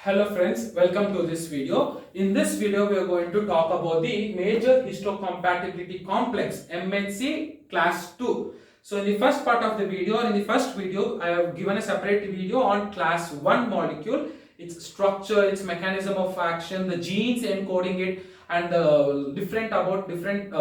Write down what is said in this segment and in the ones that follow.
Hello friends, welcome to this video. In this video, we are going to talk about the Major Histocompatibility Complex MHC Class 2. So in the first part of the video, or in the first video, I have given a separate video on Class 1 molecule, its structure, its mechanism of action, the genes encoding it, and the different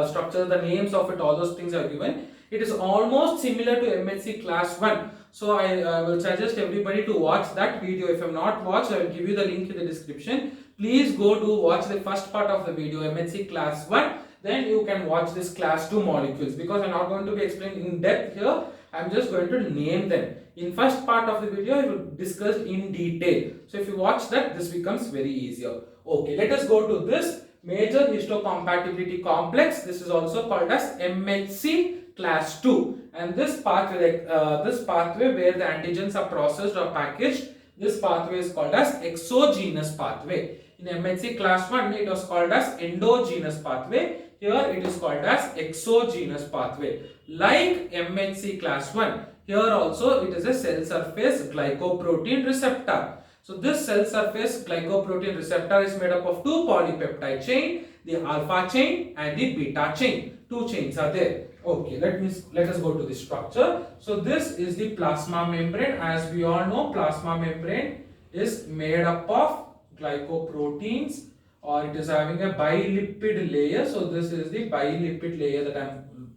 structures, the names of it, all those things are given. It is almost similar to MHC Class 1. So I will suggest everybody to watch that video. If you have not watched, I will give you the link in the description. Please go to watch the first part of the video, MHC Class 1. Then you can watch this Class 2 molecules, because I am not going to be explaining in depth here. I am just going to name them. In first part of the video, I will discuss in detail. So if you watch that, this becomes very easier. Okay, let us go to this Major Histocompatibility Complex. This is also called as MHC Class 2, and this pathway where the antigens are processed or packaged, this pathway is called as exogenous pathway. In MHC Class 1, it was called as endogenous pathway. Here it is called as exogenous pathway. Like MHC Class 1, here also it is a cell surface glycoprotein receptor. So this cell surface glycoprotein receptor is made up of two polypeptide chain, the alpha chain and the beta chain. Two chains are there. Okay, let us go to the structure. So this is the plasma membrane. As we all know, plasma membrane is made up of glycoproteins, or it is having a bilipid layer. So this is the bilipid layer that I am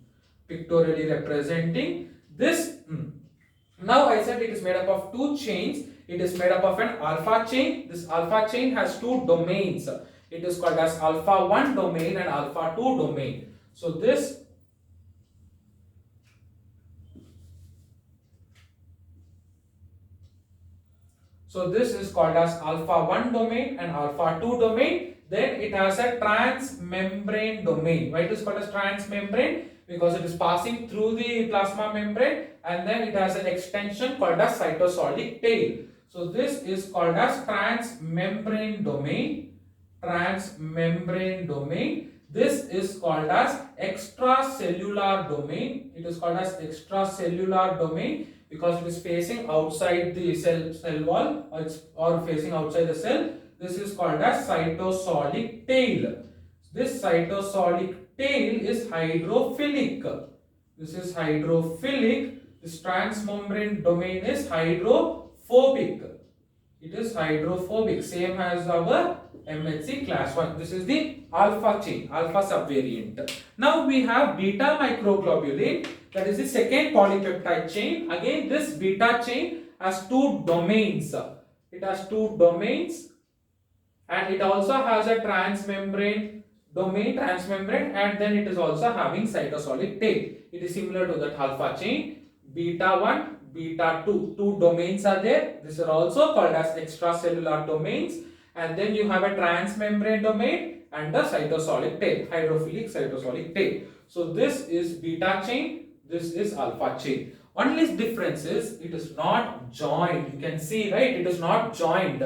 pictorially representing. This now I said it is made up of two chains. It is made up of an alpha chain. This alpha chain has two domains. It is called as alpha 1 domain and alpha 2 domain. So this is called as alpha 1 domain and alpha 2 domain. Then it has a transmembrane domain. Why it is called as transmembrane? Because it is passing through the plasma membrane, and then it has an extension called as cytosolic tail. So this is called as transmembrane domain. Transmembrane domain. This is called as extracellular domain. It is called as extracellular domain because it is facing outside the cell wall, or facing outside the cell. This is called as cytosolic tail. This cytosolic tail is hydrophilic. This is hydrophilic. This transmembrane domain is hydrophobic. It is hydrophobic, same as our MHC Class 1. This is the alpha chain, alpha subvariant. Now we have beta microglobulin, that is the second polypeptide chain. Again, this beta chain has two domains. It has two domains, and it also has a transmembrane domain, and then it is also having cytosolic tail. It is similar to that alpha chain. Beta 1, beta 2, two domains are there. These are also called as extracellular domains. And then you have a transmembrane domain and the cytosolic tail, hydrophilic cytosolic tail. So this is beta chain, this is alpha chain. Only difference is it is not joined. You can see, right? It is not joined.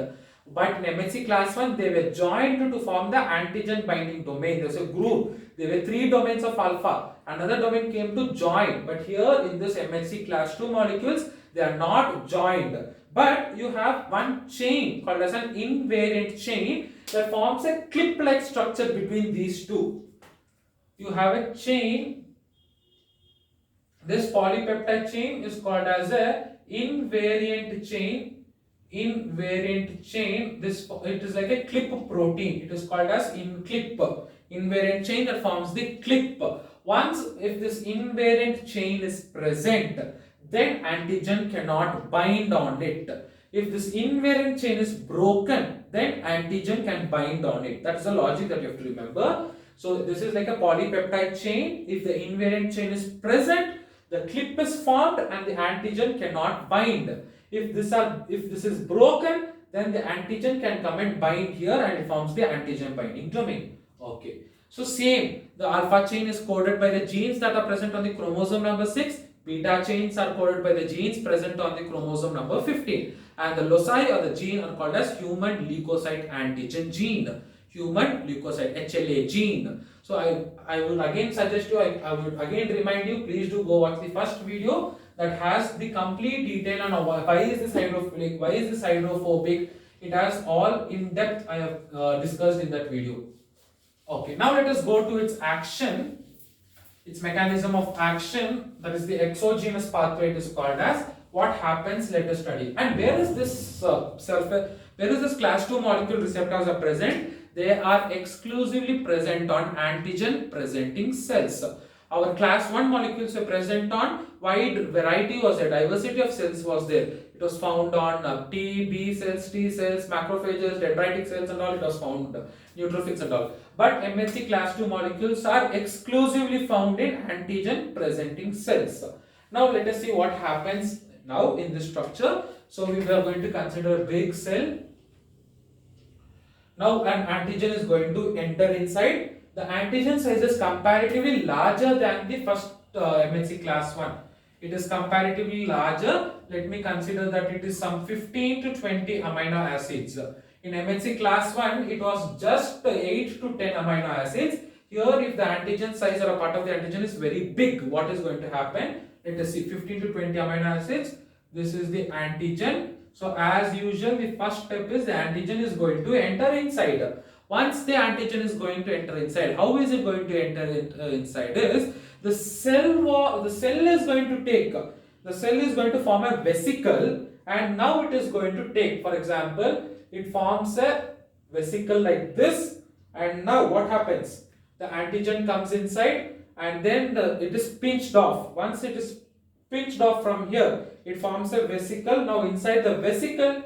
But in MHC Class 1, they were joined to form the antigen binding domain. There was a group. There were three domains of alpha. Another domain came to join. But here in this MHC Class 2 molecules, they are not joined. But you have one chain called as an invariant chain that forms a clip-like structure between these two. You have a chain. This polypeptide chain is called as a invariant chain. Invariant chain. It is like a clip protein. It is called as clip. Invariant chain that forms the clip. Once if this invariant chain is present, then antigen cannot bind on it. If this invariant chain is broken, then antigen can bind on it. That's the logic that you have to remember. So this is like a polypeptide chain. If the invariant chain is present, the clip is formed and the antigen cannot bind. If this is broken, then the antigen can come and bind here, and it forms the antigen binding domain. Okay. So same, the alpha chain is coded by the genes that are present on the chromosome number 6. Beta chains are coded by the genes present on the chromosome number 15. And the loci or the gene are called as human leukocyte antigen gene. Human leukocyte, HLA gene. So I will again suggest you, I would again remind you, please do go watch the first video that has the complete detail on why is this hydrophilic, why is this hydrophobic, It has all in depth I have discussed in that video. Okay, now let us go to its action, its mechanism of action, that is the exogenous pathway it is called as. What happens, let us study. And where is this class 2 molecule receptors are present? They are exclusively present on antigen presenting cells. Our class 1 molecules are present on wide variety, was a diversity of cells was there. It was found on T, B cells, T cells, macrophages, dendritic cells and all. It was found neutrophils and all. But MHC class 2 molecules are exclusively found in antigen presenting cells. Now let us see what happens now in this structure. So we are going to consider a big cell. Now an antigen is going to enter inside. The antigen size is comparatively larger than the first MHC class 1. It is comparatively larger. Let me consider that it is some 15 to 20 amino acids. In MHC class 1, it was just 8 to 10 amino acids. Here, if the antigen size or a part of the antigen is very big, what is going to happen? Let us see, 15 to 20 amino acids. This is the antigen. So, as usual, the first step is the antigen is going to enter inside. Once the antigen is going to enter inside, how is it going to enter inside? Is the cell is going to take, the cell is going to form a vesicle, and now it is going to take, for example, it forms a vesicle like this, and now what happens? The antigen comes inside, and then it is pinched off. Once it is pinched off from here, it forms a vesicle. Now inside the vesicle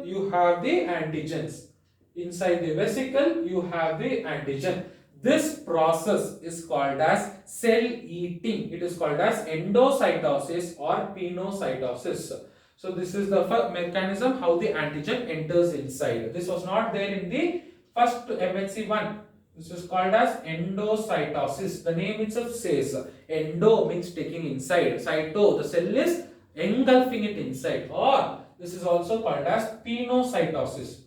you have the antigens. Inside the vesicle you have the antigen. This process is called as cell eating. It is called as endocytosis or pinocytosis. So this is the first mechanism how the antigen enters inside. This was not there in the first MHC1. This is called as endocytosis. The name itself says endo means taking inside. Cyto, the cell is engulfing it inside. Or this is also called as pinocytosis.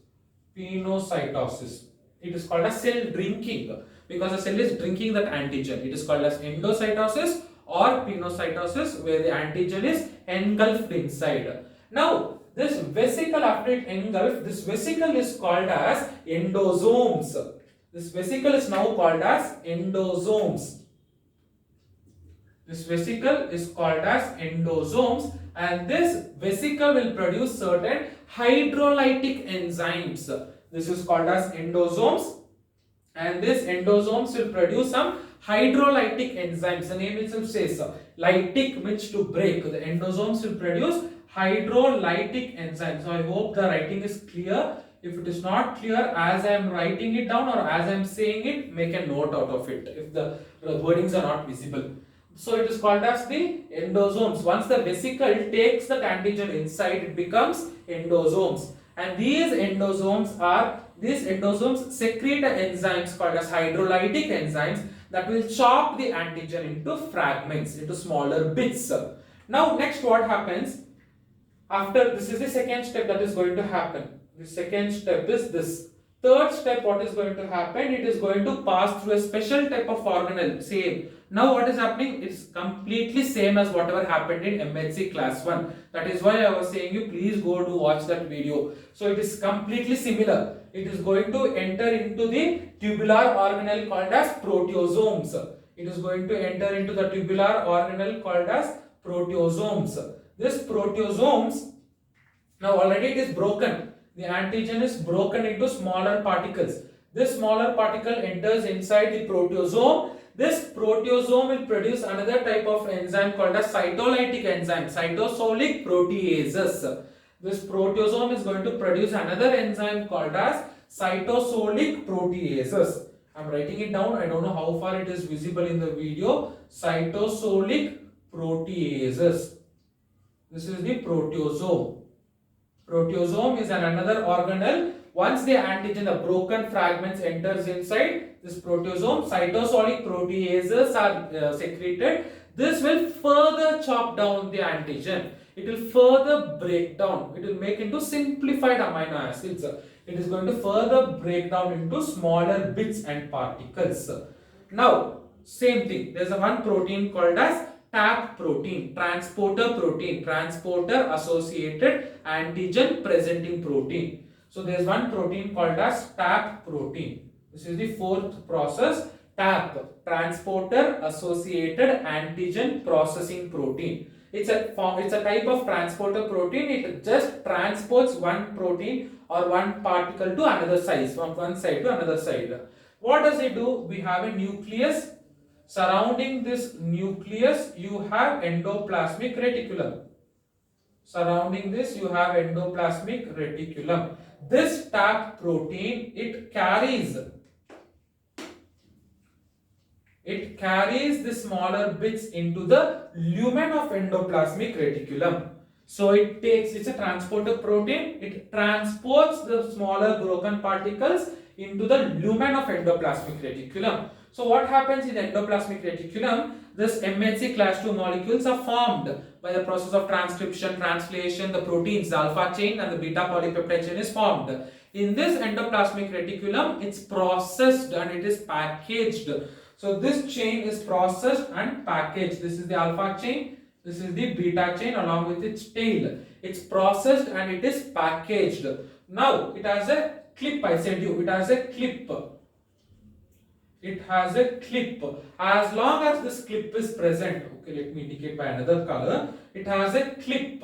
Pinocytosis. It is called as cell drinking because the cell is drinking that antigen. It is called as endocytosis or pinocytosis, where the antigen is engulfed inside. Now, this vesicle, after it engulfed, this vesicle is called as endosomes. This vesicle is now called as endosomes. This vesicle is called as endosomes, and this vesicle will produce certain hydrolytic enzymes. This is called as endosomes, and this endosomes will produce some hydrolytic enzymes. The name itself says lytic means to break. The endosomes will produce hydrolytic enzymes. So I hope the writing is clear. If it is not clear, as I am writing it down or as I am saying it, make a note out of it if the wordings are not visible. So it is called as the endosomes. Once the vesicle takes the antigen inside, it becomes endosomes. And these endosomes secrete enzymes called as hydrolytic enzymes that will chop the antigen into fragments, into smaller bits. Now next what happens? After this is the second step that is going to happen. The second step is this. Third step, what is going to happen? It is going to pass through a special type of organelle. Same. Now what is happening? It's completely same as whatever happened in MHC class 1. That is why I was saying you please go to watch that video. So it is completely similar. It is going to enter into the tubular organelle called as proteosomes. It is going to enter into the tubular organelle called as proteosomes. This proteosomes, now already it is broken. The antigen is broken into smaller particles. This smaller particle enters inside the proteosome. This proteosome will produce another type of enzyme called as cytolytic enzyme, cytosolic proteases. This proteosome is going to produce another enzyme called as cytosolic proteases. I am writing it down. I don't know how far it is visible in the video. Cytosolic proteases. This is the proteosome. Proteosome is another organelle. Once the antigen, the broken fragments enters inside this proteosome, cytosolic proteases are secreted. This will further chop down the antigen. It will further break down. It will make into simplified amino acids. It is going to further break down into smaller bits and particles. Now, same thing. There is a one protein called as TAP protein, transporter protein, transporter associated antigen presenting protein. So there is one protein called as TAP protein. This is the fourth process, TAP, transporter associated antigen processing protein. It's a type of transporter protein. It just transports one protein or one particle to another side, from one side to another side. What does it do? We have a nucleus. Surrounding this nucleus, you have endoplasmic reticulum. Surrounding this, you have endoplasmic reticulum. This TAP protein, it carries the smaller bits into the lumen of endoplasmic reticulum. So it's a transporter protein. It transports the smaller broken particles into the lumen of endoplasmic reticulum. So what happens in the endoplasmic reticulum? This MHC class 2 molecules are formed by the process of transcription, translation. The proteins, the alpha chain and the beta polypeptide chain is formed. In this endoplasmic reticulum, it's processed and it is packaged. So this chain is processed and packaged. This is the alpha chain. This is the beta chain along with its tail. It's processed and it is packaged. Now it has a clip. I said you, it has a clip. It has a clip. As long as this clip is present, okay, let me indicate by another color. It has a clip.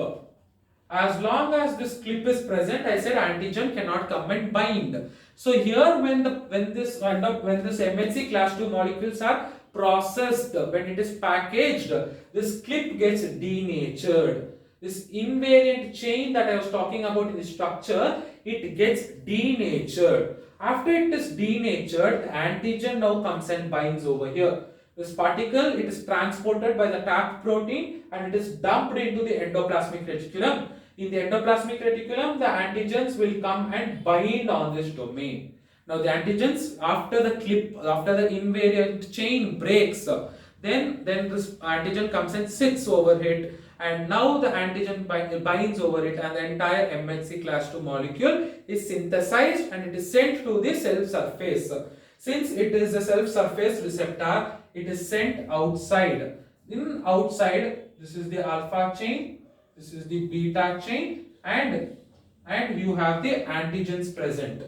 As long as this clip is present, I said antigen cannot come and bind. So here, when this MHC class 2 molecules are processed, when it is packaged, this clip gets denatured. This invariant chain that I was talking about in the structure, it gets denatured. After it is denatured, the antigen now comes and binds over here. This particle, it is transported by the TAP protein and it is dumped into the endoplasmic reticulum. In the endoplasmic reticulum, the antigens will come and bind on this domain. Now the antigens, after the invariant chain breaks, then this antigen comes and sits over it, and now the antigen binds over it, and the entire MHC class 2 molecule is synthesized and it is sent to the cell surface. Since it is a self-surface receptor, it is sent outside. In outside, this is the alpha chain, this is the beta chain, and you have the antigens present.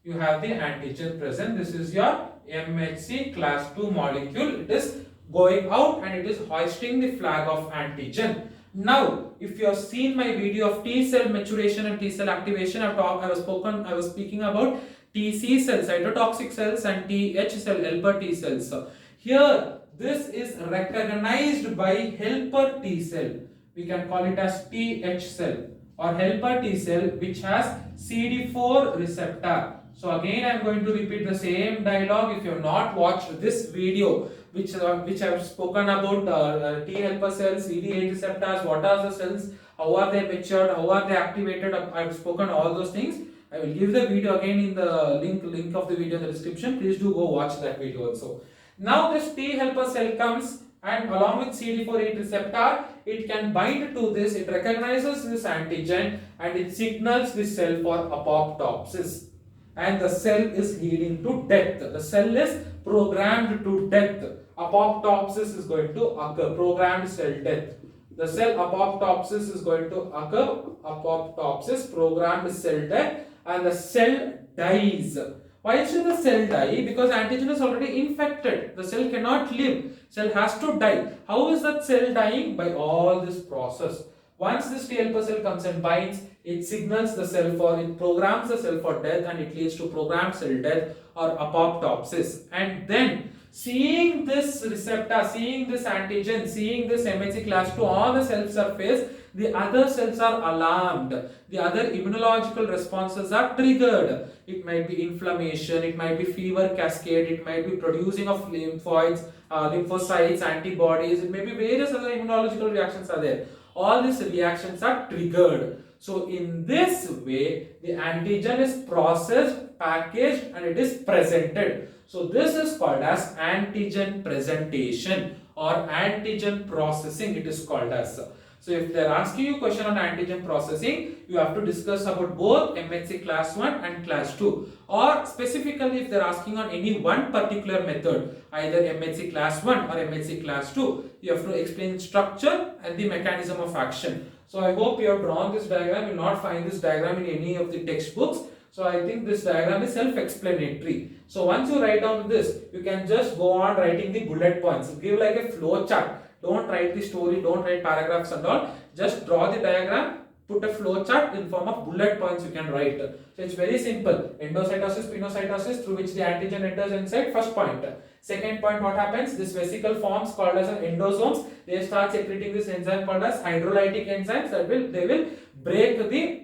You have the antigen present. This is your MHC class 2 molecule. It is going out and it is hoisting the flag of antigen. Now, if you have seen my video of T cell maturation and T cell activation, I was speaking about TC cells, cytotoxic cells, and TH cell, helper T cells. Here, this is recognized by helper T cell. We can call it as TH cell or helper T cell, which has CD4 receptor. So again, I am going to repeat the same dialogue. If you have not watched this video, which I have spoken about T helper cells, CD8 receptors, what are the cells, how are they matured, how are they activated, I have spoken all those things. I will give the video again in the link of the video in the description. Please do go watch that video also. Now this T helper cell comes and along with CD4 receptor, it can bind to this, it recognizes this antigen and it signals the cell for apoptosis. And the cell is leading to death. The cell is programmed to death. Apoptosis is going to occur, programmed cell death. The cell apoptosis is going to occur, apoptosis, programmed cell death, and the cell dies. Why should the cell die? Because antigen is already infected. The cell cannot live. Cell has to die. How is that cell dying? By all this process. Once this T helper cell comes and binds, it signals the cell for, it programs the cell for death and it leads to programmed cell death or apoptosis. And then, seeing this receptor, seeing this antigen, seeing this MHC class 2 on the cell surface, the other cells are alarmed. The other immunological responses are triggered. It might be inflammation, it might be fever cascade, it might be producing of lymphocytes, antibodies, it may be various other immunological reactions are there. All these reactions are triggered. So in this way, the antigen is processed, packaged, and it is presented. So this is called as antigen presentation or antigen processing, it is called as. So if they are asking you question on antigen processing, you have to discuss about both MHC class 1 and class 2, or specifically if they are asking on any one particular method, either MHC class 1 or MHC class 2, you have to explain structure and the mechanism of action. So I hope you have drawn this diagram. You will not find this diagram in any of the textbooks. So I think this diagram is self-explanatory. So once you write down this, you can just go on writing the bullet points. Give like a flow chart. Don't write the story, don't write paragraphs and all. Just draw the diagram, put a flow chart in form of bullet points you can write. So it's very simple. Endocytosis, pinocytosis, through which the antigen enters inside, first point. Second point, what happens? This vesicle forms called as endosomes. They start secreting this enzyme called as hydrolytic enzymes that they will break the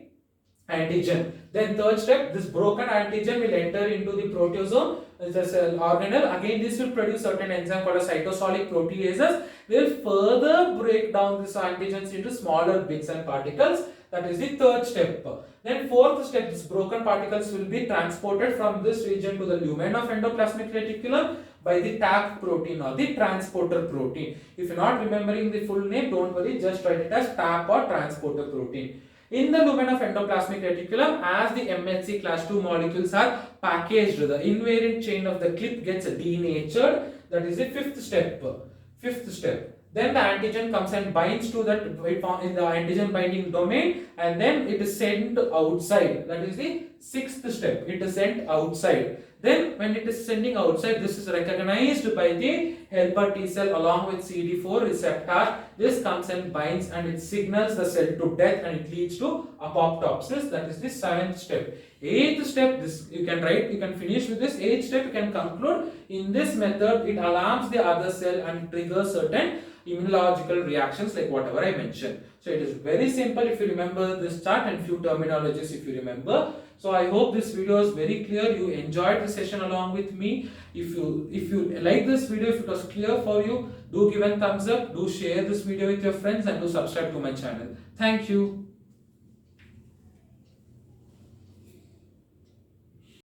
antigen. Then third step, this broken antigen will enter into the proteasome, which is an organelle. Again, this will produce certain enzyme called as cytosolic proteases. They will further break down this antigens into smaller bits and particles. That is the third step. Then fourth step, these broken particles will be transported from this region to the lumen of endoplasmic reticulum by the TAP protein or the transporter protein. If you're not remembering the full name, don't worry, just write it as TAP or transporter protein. In the lumen of endoplasmic reticulum, as the MHC class 2 molecules are packaged, the invariant chain of the clip gets denatured. That is the fifth step. Then the antigen comes and binds to that in the antigen binding domain, and then it is sent outside. That is the sixth step. It is sent outside. Then when it is sending outside, this is recognized by the helper T cell along with CD4 receptor. This comes and binds and it signals the cell to death and it leads to apoptosis. That is the seventh step. Eighth step, this you can write, you can finish with this. Eighth step, you can conclude. In this method, it alarms the other cell and triggers certain immunological reactions like whatever I mentioned. So it is very simple if you remember this chart and few terminologies if you remember. So I hope this video is very clear. You enjoyed the session along with me. If you like this video, if it was clear for you, do give a thumbs up, do share this video with your friends and do subscribe to my channel. Thank you.